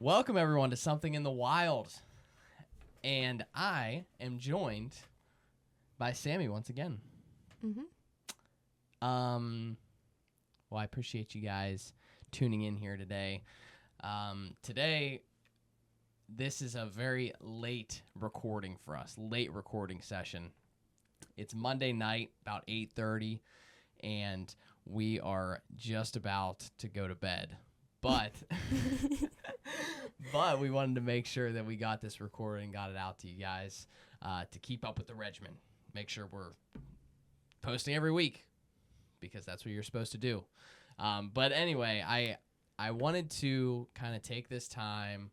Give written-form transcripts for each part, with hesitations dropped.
Welcome, everyone, to Something in the Wild. And I am joined by Sammi once again. Well, I appreciate you guys tuning in here today. Today, this is a very late recording for us, late recording session. It's Monday night, about 8:30, and we are just about to go to bed. But but we wanted to make sure that we got this recording, got it out to you guys to keep up with the regimen. Make sure we're posting every week because that's what you're supposed to do. But anyway, I wanted to kind of take this time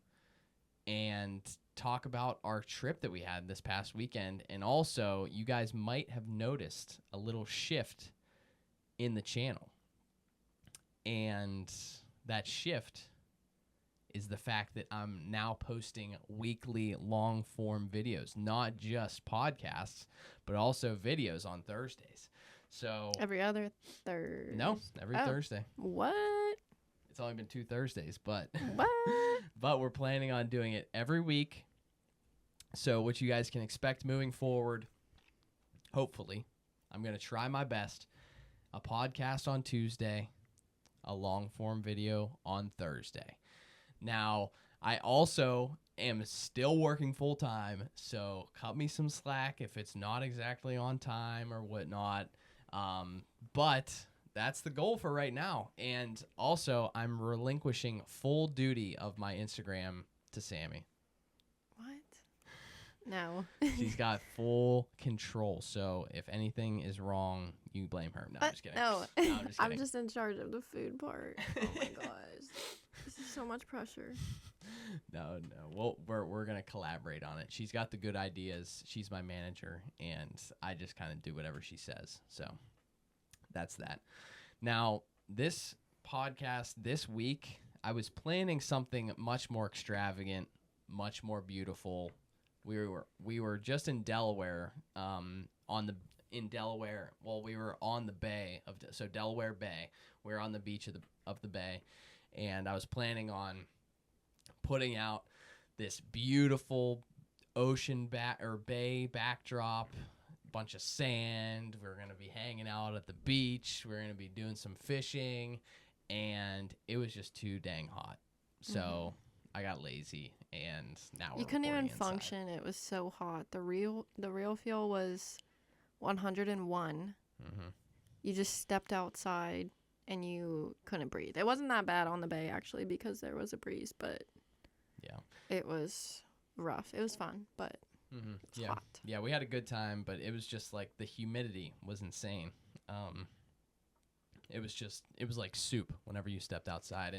and talk about our trip that we had this past weekend. And also, you guys might have noticed a little shift in the channel. And that shift is the fact that I'm now posting weekly long-form videos, not just podcasts, but also videos on Thursdays. So every other Thursday. No, every Thursday. What? It's only been 2 Thursdays, but what? But we're planning on doing it every week. So what you guys can expect moving forward, hopefully, I'm going to try my best. A podcast on Tuesday, a long-form video on Thursday. Now, I also am still working full-time, so cut me some slack if it's not exactly on time or whatnot. But that's the goal for right now. And also, I'm relinquishing full duty of my Instagram to Sammi. What? No. She's got full control. So if anything is wrong, you blame her. No, I'm just kidding. No, I'm just kidding. I'm just in charge of the food part. Oh my gosh. This is so much pressure. No. Well, we're going to collaborate on it. She's got the good ideas. She's my manager, and I just kind of do whatever she says. So that's that. Now, this podcast this week, I was planning something much more extravagant, much more beautiful. We were just in Delaware, in Delaware. Well, we were on the bay so Delaware Bay. We were on the beach of the bay, and I was planning on putting out this beautiful ocean bay backdrop, bunch of sand. We're going to be hanging out at the beach. We're going to be doing some fishing, and it was just too dang hot. So I got lazy, and now you couldn't even function. It was so hot. The real feel was 101. You just stepped outside and you couldn't breathe. It wasn't that bad on the bay actually because there was a breeze, but yeah, it was rough. It was fun, but it's hot. Yeah, we had a good time, but it was just like the humidity was insane. It was like soup whenever you stepped outside,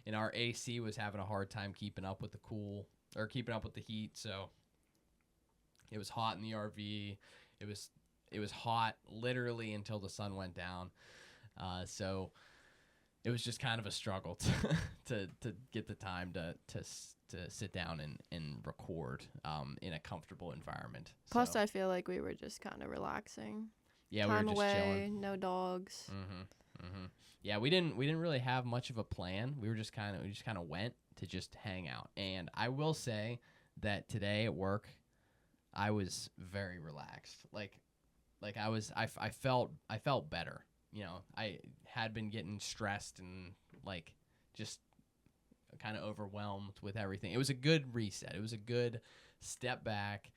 and our AC was having a hard time keeping up with the heat. So it was hot in the RV. It was hot literally until the sun went down. So it was just kind of a struggle to get the time to sit down and record in a comfortable environment. Plus, I feel like we were just kind of relaxing. Yeah, time we were just away, chilling. no dogs. Yeah, we didn't really have much of a plan. We just kind of went to just hang out. And I will say that today at work, I was very relaxed. Like I felt better. You know, I had been getting stressed and like just kind of overwhelmed with everything. It was a good reset. It was a good step back,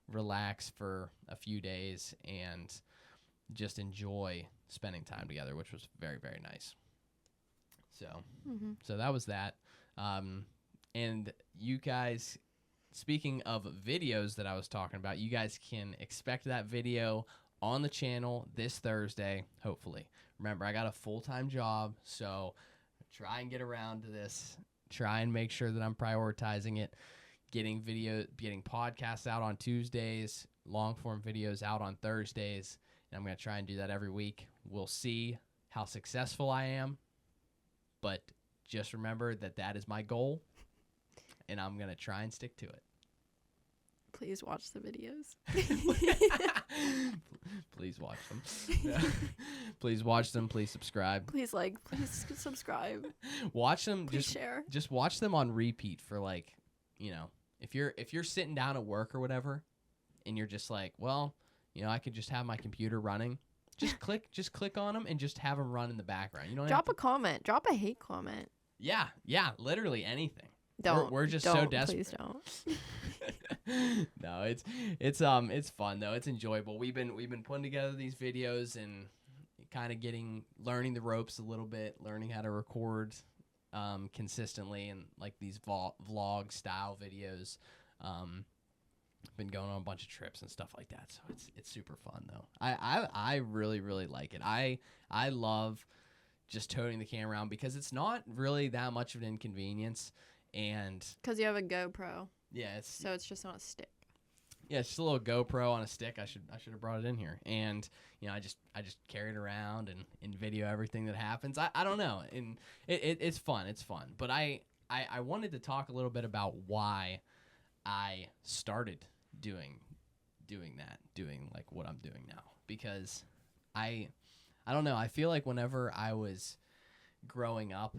relax for a few days, and just enjoy spending time together, which was very, very nice. So that was that. And you guys, speaking of videos that I was talking about, you guys can expect that video on the channel this Thursday, hopefully. Remember, I got a full-time job, so try and get around to this. Try and make sure that I'm prioritizing it. Getting podcasts out on Tuesdays, long-form videos out on Thursdays, and I'm going to try and do that every week. We'll see how successful I am, but just remember that is my goal, and I'm going to try and stick to it. Please watch the videos. Please watch them. Yeah. Please watch them. Please subscribe. Please please subscribe. Watch them. Please share. Just watch them on repeat for like, you know, if you're sitting down at work or whatever, and you're just like, well, you know, I could just have my computer running. Just click on them and just have them run in the background. You don't drop a comment. Drop a hate comment. Yeah, literally anything. Don't. We're just don't, so desperate. Please don't. No, it's fun though. It's enjoyable. We've been putting together these videos and kind of learning the ropes a little bit, learning how to record consistently and like these vlog style videos. Been going on a bunch of trips and stuff like that, so it's super fun though. I really like it. I love just toting the camera around because it's not really that much of an inconvenience, and because you have a GoPro. Yeah, so it's just on a stick. Yeah, it's just a little GoPro on a stick. I should have brought it in here, and you know, I just carry it around and video everything that happens. I don't know, and it's fun. It's fun, but I wanted to talk a little bit about why I started doing like what I'm doing now, because I don't know, I feel like whenever I was growing up,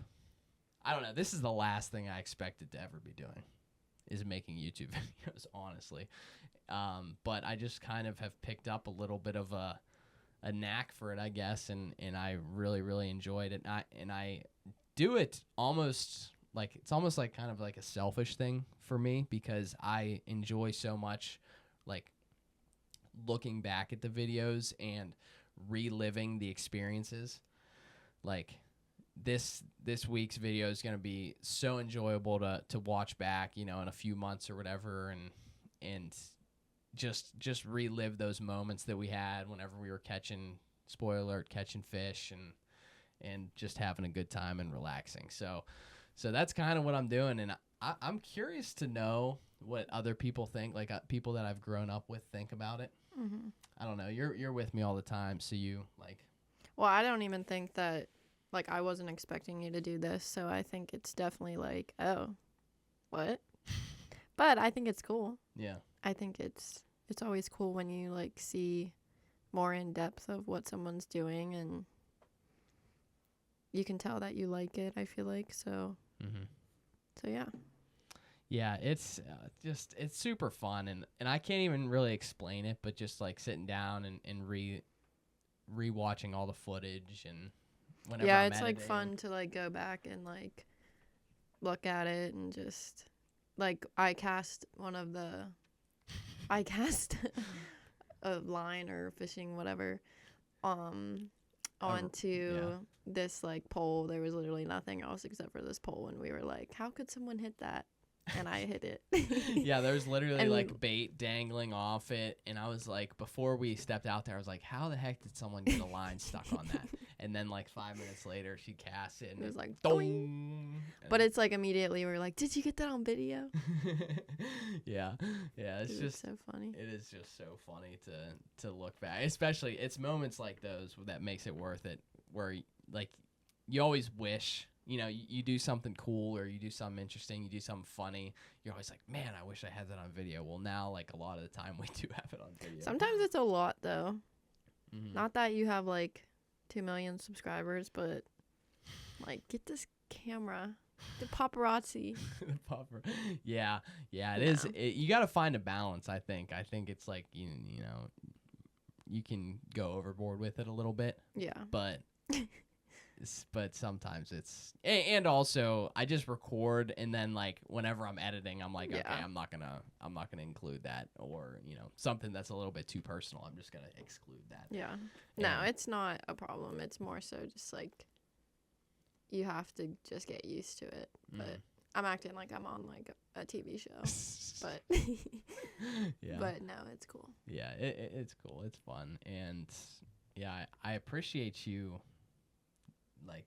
I don't know, this is the last thing I expected to ever be doing, is making YouTube videos, honestly. But I just kind of have picked up a little bit of a knack for it, I guess, and I really enjoyed it. And I do it almost like, it's almost like kind of like a selfish thing for me, because I enjoy so much like looking back at the videos and reliving the experiences. Like this week's video is going to be so enjoyable to watch back, you know, in a few months or whatever, and just relive those moments that we had whenever we were catching fish and just having a good time and relaxing. So that's kind of what I'm doing, and I'm curious to know what other people think, like people that I've grown up with think about it. Mm-hmm. I don't know. You're with me all the time, so you like. Well, I don't even think that, like, I wasn't expecting you to do this, so I think it's definitely like, oh, what? But I think it's cool. Yeah. I think it's always cool when you like see more in depth of what someone's doing, and you can tell that you like it, I feel like. So so yeah. Yeah, it's it's super fun, and I can't even really explain it, but just like sitting down and re-watching all the footage, and whenever I'm it's editing. like fun to like go back and like look at it, and just like I cast a line or fishing whatever onto this like pole. There was literally nothing else except for this pole, and we were like, how could someone hit that? And I hit it. Yeah, there's literally like bait dangling off it, and I was like, before we stepped out there, I was like, how the heck did someone get a line stuck on that? And then like 5 minutes later, she cast it, and it was like, dong. But it's like immediately we were like, did you get that on video? yeah, it's just so funny. It is just so funny to look back, especially it's moments like those that makes it worth it, where like you always wish, you know, you do something cool, or you do something interesting, you do something funny, you're always like, man, I wish I had that on video. Well, now, like, a lot of the time we do have it on video. Sometimes it's a lot, though. Not that you have, like, 2 million subscribers, but, like, get this camera. The paparazzi. Yeah, it is. You got to find a balance, I think. I think it's like, you know, you can go overboard with it a little bit. Yeah. But sometimes it's, and also I just record, and then like whenever I'm editing, I'm like, okay, I'm not gonna include that, or you know, something that's a little bit too personal, I'm just gonna exclude that. Yeah. No, it's not a problem. It's more so just like you have to just get used to it. But I'm acting like I'm on like a TV show, but yeah. But no, it's cool. Yeah, it's cool. It's fun, and yeah, I appreciate you like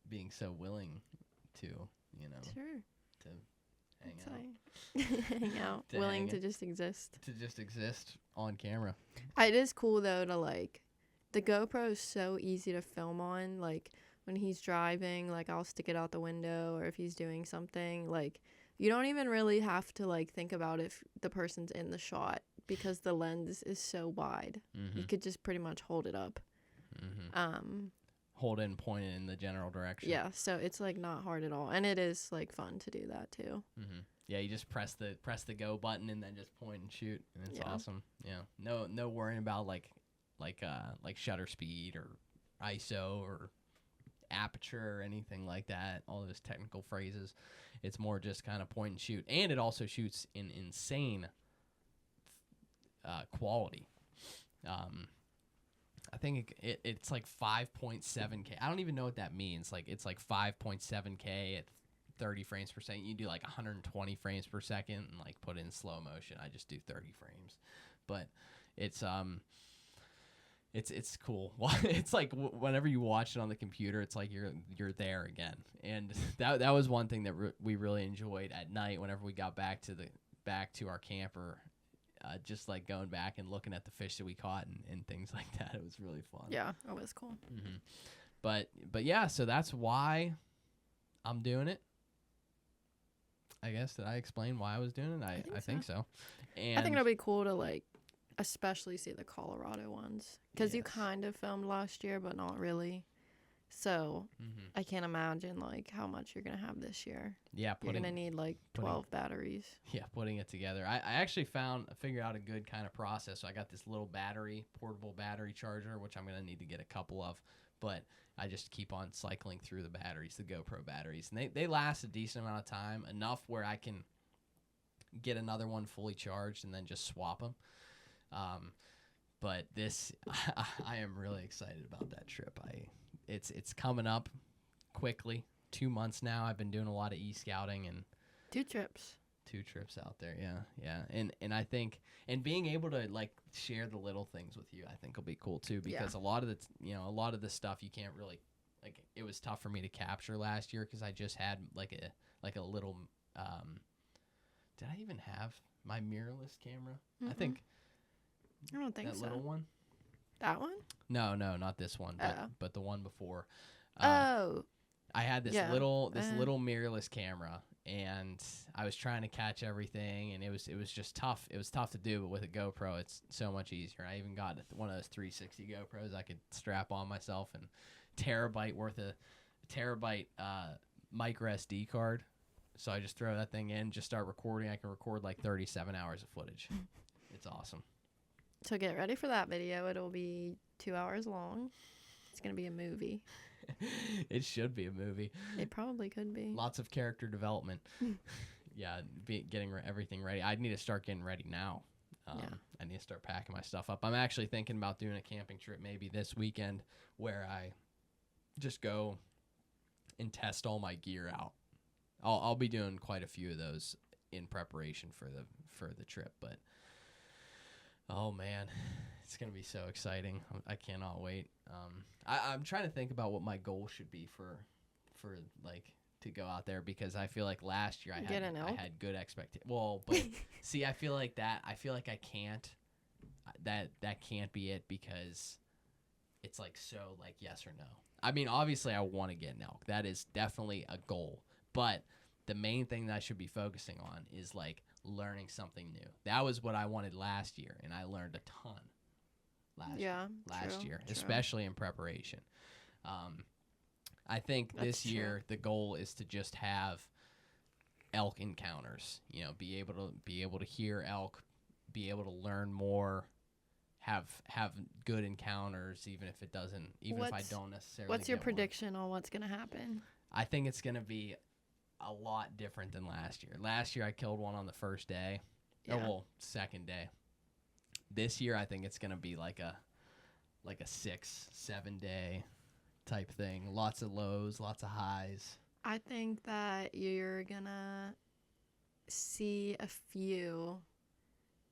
being so willing to, you know, to hang out, willing to just exist on camera. It is cool though to like, the GoPro is so easy to film on. Like when he's driving, like I'll stick it out the window, or if he's doing something, like You don't even really have to like think about if the person's in the shot because the lens is so wide. Mm-hmm. You could just pretty much hold it up. Mm-hmm. Hold it and point it in the general direction. Yeah, so it's like not hard at all, and it is like fun to do that too. Mm-hmm. Yeah, you just press the go button and then just point and shoot, and it's awesome. Yeah, no worrying about like shutter speed or ISO or aperture or anything like that. All those technical phrases. It's more just kind of point and shoot, and it also shoots in insane quality. I think it's like 5.7K. I don't even know what that means. Like it's like 5.7K at 30 frames per second. You do like 120 frames per second and like put it in slow motion. I just do 30 frames, but it's cool. It's like whenever you watch it on the computer, it's like you're there again. And that was one thing that we really enjoyed at night whenever we got back to our camper. Just like going back and looking at the fish that we caught and things like that. It was really fun. Yeah, it was cool. Mm-hmm. But yeah, so that's why I'm doing it. I guess, did I explain why I was doing it? I think so. And I think it'll be cool to like especially see the Colorado ones because you kind of filmed last year but not really. So I can't imagine like how much you're gonna have this year. Yeah, you're gonna need like 12 batteries. Yeah, putting it together. I actually figured out a good kind of process. So I got this little portable battery charger, which I'm gonna need to get a couple of, but I just keep on cycling through the batteries, the GoPro batteries, and they last a decent amount of time, enough where I can get another one fully charged and then just swap them. But this, I am really excited about that trip. It's coming up quickly. 2 months now. I've been doing a lot of e-scouting and 2 trips. 2 trips out there. Yeah. And I think, and being able to like share the little things with you, I think will be cool too, because a lot of the stuff you can't really, like, it was tough for me to capture last year because I just had like a little, did I even have my mirrorless camera? Mm-mm. I don't think that so. little one. That one? No, not this one, but the one before. I had this little mirrorless camera, and I was trying to catch everything, and it was just tough. It was tough to do, but with a GoPro, it's so much easier. I even got one of those 360 GoPros I could strap on myself, and terabyte micro SD card. So I just throw that thing in, just start recording. I can record like 37 hours of footage. It's awesome. So get ready for that video. It'll be 2 hours long. It's going to be a movie. It should be a movie. It probably could be. Lots of character development. Yeah, getting everything ready. I need to start getting ready now. I need to start packing my stuff up. I'm actually thinking about doing a camping trip maybe this weekend where I just go and test all my gear out. I'll be doing quite a few of those in preparation for the trip, but oh man, it's gonna be so exciting. I cannot wait. I'm trying to think about what my goal should be for like to go out there, because I feel like last year I had good expectations. Well, but see, I feel like I can't. That can't be it, because it's like so like yes or no. I mean, obviously I want to get an elk. That is definitely a goal. But the main thing that I should be focusing on is like learning something new. That was what I wanted last year, and I learned a ton last year, especially in preparation. I think this year the goal is to just have elk encounters. You know, be able to hear elk, be able to learn more, have good encounters, even if I don't necessarily. What's your prediction on what's gonna happen? I think it's gonna be a lot different than last year. Last year I killed one on the first day. Yeah. Second day. This year I think it's gonna be like a 6-7 day type thing. Lots of lows, lots of highs. I think that you're gonna see a few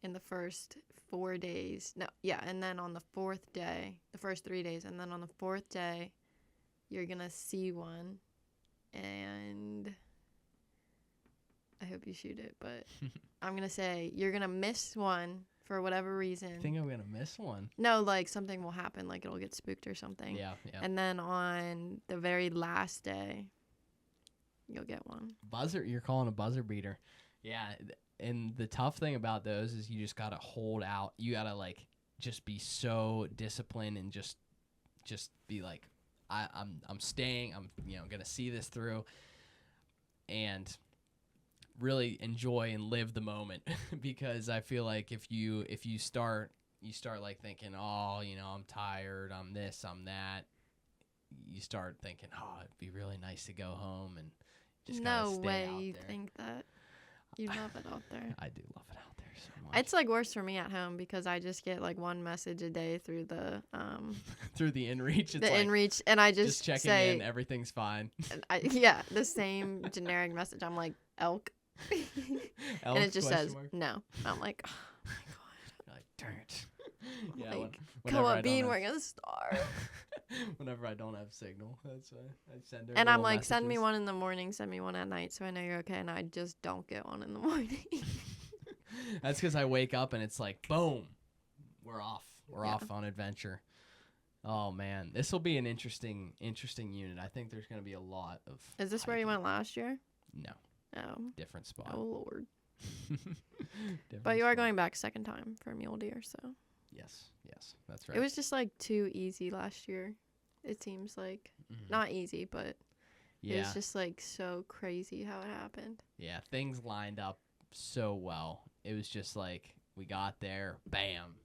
in the first 4 days. And then on the 4th day, the first 3 days, and then on the 4th day, you're gonna see one, and I hope you shoot it, but I'm gonna say you're gonna miss one for whatever reason. I think I'm gonna miss one. No, like something will happen, like it'll get spooked or something. Yeah. And then on the very last day, you'll get one. Buzzer, you're calling a buzzer beater. Yeah, and the tough thing about those is you just gotta hold out. You gotta like just be so disciplined and just be like, I'm staying. I'm gonna see this through, and really enjoy and live the moment. Because I feel like if you start like thinking, oh, I'm tired, I'm this, I'm that. You start thinking, oh, it'd be really nice to go home and just no stay way out you there. think that. You love it out there. I do love it out there so much. It's like worse for me at home because I just get like one message a day through the through the inReach. It's the like, inReach, and I just checking say in, everything's fine. the same generic message. I'm like, elk, Elk, and it just says mark? no. I'm like, oh my god. You're like, darn it. Yeah, Like, whenever come I on, don't Bean, have- we're gonna starve. Whenever I don't have signal, that's why I send her. And I'm little like, send me messages. one in the morning, send me one at night, so I know you're okay. And I just don't get one in the morning. That's because I wake up and it's like, boom, we're off. We're Yeah. off on adventure. Oh man, this will be an interesting unit. I think there's gonna be a lot of. Is this where you hiking. went last year? No, Oh, different spot. oh Lord. Different But you are spot. going back second time for mule deer, so Yes, that's right. it was just like too easy last year. It seems like Mhm. not easy, but it Yeah, was just like so crazy how it happened. yeah. Things lined up so well. It was just like we got there, bam.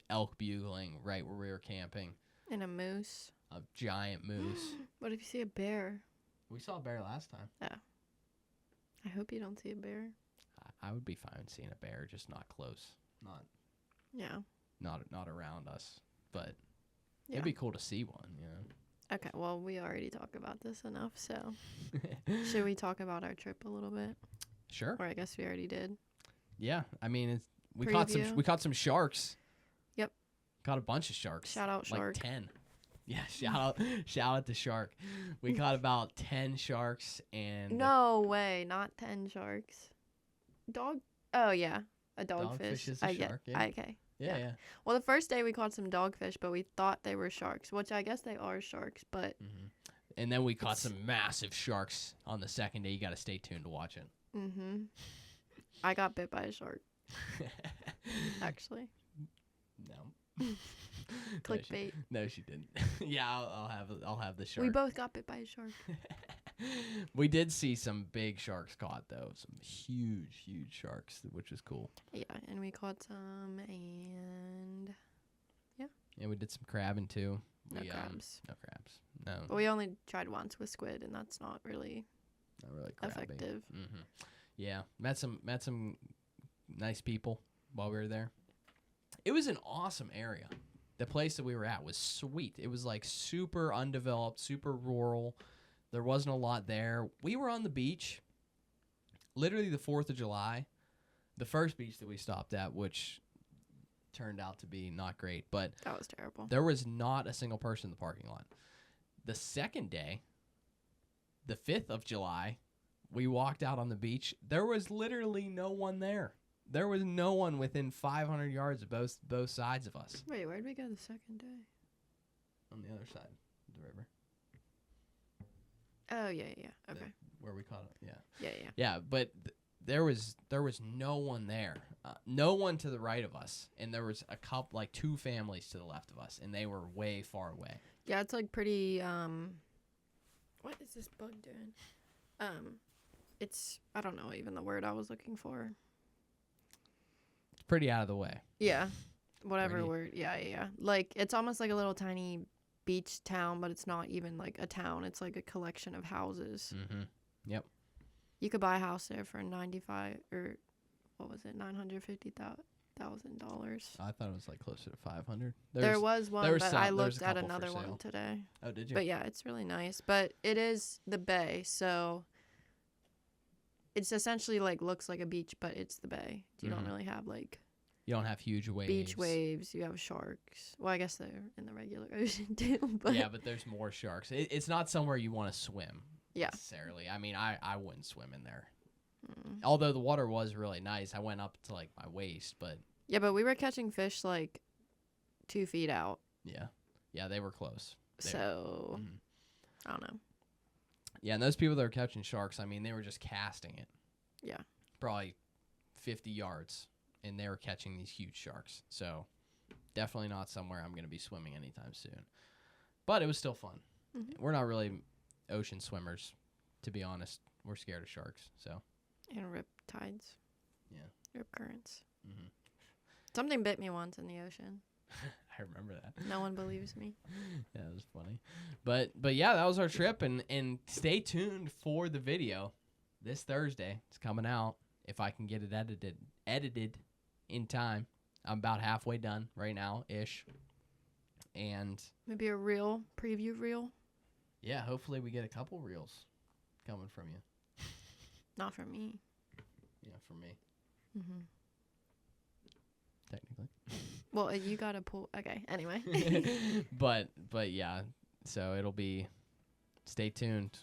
Elk bugling right where we were camping. And a moose. A giant moose. What if you see a bear? We saw a bear last time. I hope you don't see a bear. I would be fine seeing a bear, just not close, Yeah. not around us. But Yeah. it'd be cool to see one. Okay, well, we already talked about this enough, so should we talk about our trip a little bit? Sure. Or I guess we already did. Yeah. I mean, we Preview. caught some sharks. Yep. Caught a bunch of sharks. Shout out shark. Like 10. Yeah. Shout out to shark. We caught about 10 sharks and No way, not 10 sharks. Dog. Oh yeah, a dogfish. Dogfish is a I get. shark, yeah. Okay. Yeah. Well, the first day we caught some dogfish, but we thought they were sharks, which I guess they are sharks. But Mm-hmm. And then we caught It's- some massive sharks on the second day. You got to stay tuned to watch it. I got bit by a shark actually. No. Clickbait. No, she didn't. Yeah, I'll have the shark. We both got bit by a shark. We did see some big sharks caught though, some huge sharks, which was cool. Yeah, and we caught some, and And we did some crabbing too. no crabs. No crabs. No, But we only tried once with squid, and that's not really not really crabbing. effective. Mm-hmm. Yeah, met some nice people while we were there. It was an awesome area. The place that we were at was sweet. It was like super undeveloped, super rural. There wasn't a lot there. We were on the beach, literally the 4th of July, the first beach that we stopped at, which turned out to be not great, but That was terrible. there was not a single person in the parking lot. The second day, the 5th of July, we walked out on the beach. There was literally no one there. There was no one within 500 yards of both sides of us. Wait, where'd we go the second day? On the other side of the river. Oh yeah. Okay. Where we caught it, yeah. Yeah. Yeah, but there was no one there. No one to the right of us. And there was like 2 families to the left of us. And they were way far away. Yeah, it's like pretty. What is this bug doing? It's I don't know even the word I was looking for. It's pretty out of the way. Yeah, whatever Pretty- word. Yeah. Like it's almost like a little tiny beach town, but it's not even like a town. It's like a collection of houses. Mm-hmm. You could buy a house there for $950,000. I thought it was like closer to 500. There was one, there was but some- I there was looked a at couple for another sale. one today. Oh, did you? But yeah, it's really nice. But it is the bay, so it's essentially like looks like a beach, but it's the bay. You don't Mhm. really have like You don't have huge waves. beach waves. You have sharks. Well, I guess they're in the regular ocean too. But Yeah, but there's more sharks. It's not somewhere you want to swim. Yeah. Necessarily. I mean, I wouldn't swim in there. Mm. Although the water was really nice. I went up to like my waist, but Yeah, but we were catching fish like 2 feet out. yeah, they were close. So Mhm. I don't know. Yeah, and those people that were catching sharks, I mean, they were just casting it. Yeah. Probably 50 yards, and they were catching these huge sharks. So definitely not somewhere I'm going to be swimming anytime soon. But it was still fun. Mm-hmm. We're not really ocean swimmers, to be honest. We're scared of sharks. So. And rip tides. Yeah. Rip currents. Mm-hmm. Something bit me once in the ocean. I remember that. No one believes me. Yeah, it was funny. But yeah, that was our trip, and stay tuned for the video this Thursday. It's coming out if I can get it edited in time. I'm about halfway done right now ish. And maybe a reel, preview reel. Yeah, hopefully we get a couple reels coming from you. Not from me. Yeah, from me. Mhm. Technically. Well, you got to pull. Okay, anyway. but yeah, so it'll be, stay tuned.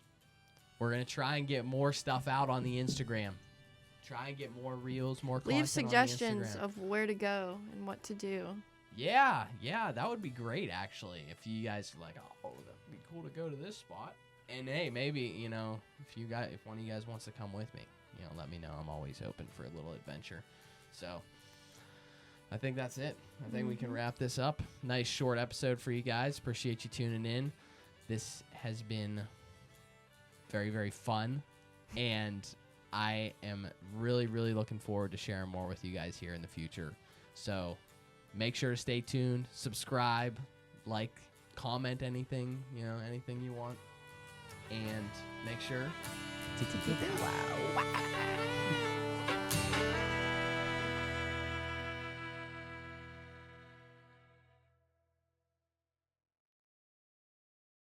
We're going to try and get more stuff out on the Instagram. Try and get more reels, more content. Leave suggestions of where to go and what to do. Yeah, that would be great, actually. If you guys are like, oh, that'd be cool to go to this spot. And hey, maybe, you know, if one of you guys wants to come with me, you know, let me know. I'm always open for a little adventure. So I think that's it. I think we can wrap this up. Nice short episode for you guys. Appreciate you tuning in. This has been very, very fun. And I am really, really looking forward to sharing more with you guys here in the future. So make sure to stay tuned, subscribe, like, comment anything, you know, anything you want. And make sure to keep it wow.